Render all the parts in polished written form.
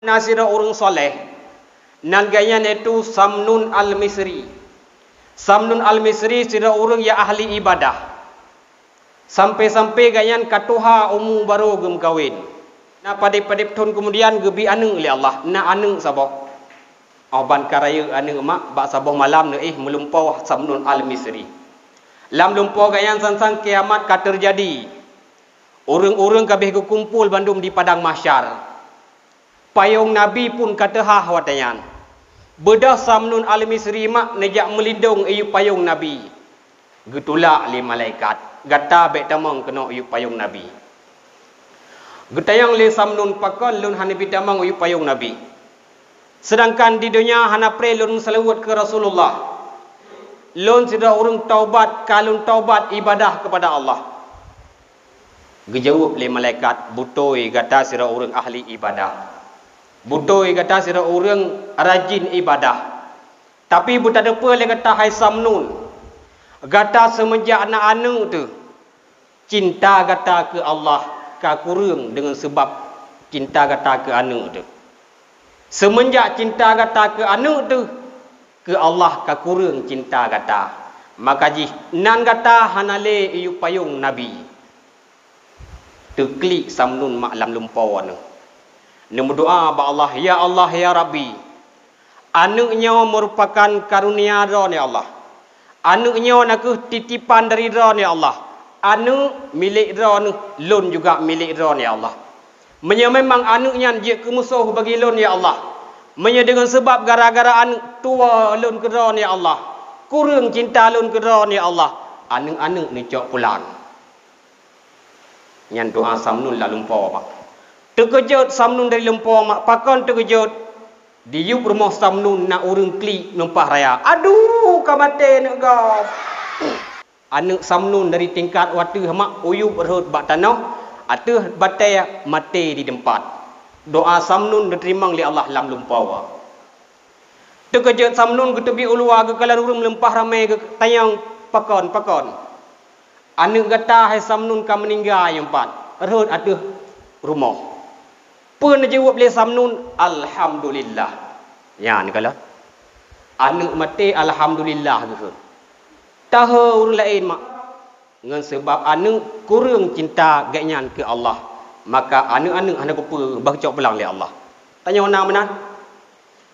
Nasira orang soleh nan ganyan itu Samnun Al-Misri. Samnun Al-Misri sira orang ya ahli ibadah. Sampai-sampai ganyan katuha umu baru gem kawin. Na padip-padip tahun kemudian gebi anu li Allah. Na anu sabah. Oban karaya anu mak bak sabah malam ne melumpau Samnun Al-Misri. Lam lumpau ganyan sansang kiamat ka terjadi. Orang-orang kabeh kumpul bandum di padang mahsyar. Payung Nabi pun kata hah watayan. Bedah Samnun Al-Misri mak nejak melindung iu payung Nabi. Getulak li malaikat. Gata bek tamang kena iu payung Nabi. Getayang li Samnun pakon lun hanabi tamang iu payung Nabi. Sedangkan di dunia hanapre lun salawat ke Rasulullah. Lun sudah orang taubat kalun taubat ibadah kepada Allah. Gejawab li malaikat butoi gata sira orang ahli ibadah. Butoi kata sira orang rajin ibadah. Tapi buta depa le kata hai Samnun. Gata semenjak anak anu tu cinta gata ke Allah ka kurang dengan sebab cinta gata ke anu tu. Semenjak cinta gata ke anu tu ke Allah ka kurang cinta gata. Maka ji nan gata hanale iu payung Nabi. Teklik Samnun mak lam lumpau anu. Nemu doa ba Allah, ya Allah ya Rabbi. Anaknya merupakan karunia ro ni Allah. Anaknya nak titipan dari ro ni Allah. Anak milik ro ni lun juga milik ro ni Allah. Menya memang anaknya dia ke musuh bagi lun ya Allah. Menya dengan sebab gara-gara anak tua lun ke ro ni Allah. Kurang cinta lun ke ro ni Allah. Anak-anak ni cok pulang. Nyan doa Samnun la lumpau pak. Terkejut Samnun dari lumpur mak pakon terkejut. Diup rumah Samnun nak orang klik numpah raya. Aduh kamate nak kau. Anak Samnun dari tingkat waktu mak uyup berhut bak tanah. Atuh batai mati di tempat. Doa Samnun diterima oleh Allah lam lumpur. Terkejut Samnun ketebi ulua ke kalan urung lempah ramai ke tayang pakon. Anak kata hai Samnun ka meninggal yang empat. Berhut atuh rumah. Pun jawab le Samnun, alhamdulillah. Ya ni kala. Anak mati alhamdulillah gitu. Tahu orang lain mak. Dengan sebab anak kurang cinta gaknyan ke Allah. Maka anak-anak hendak apa baca pulang le Allah. Tanya mana mana?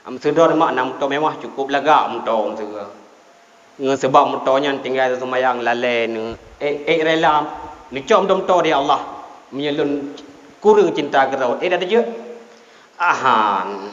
Am sedar mak nak motor mewah cukup lagak motor segera. Dengan sebab motornya tinggal semayang lalai ni. Rela ni cok motor dia Allah. Menyelun kurang cinta ke rawat. Dah je. Ahan.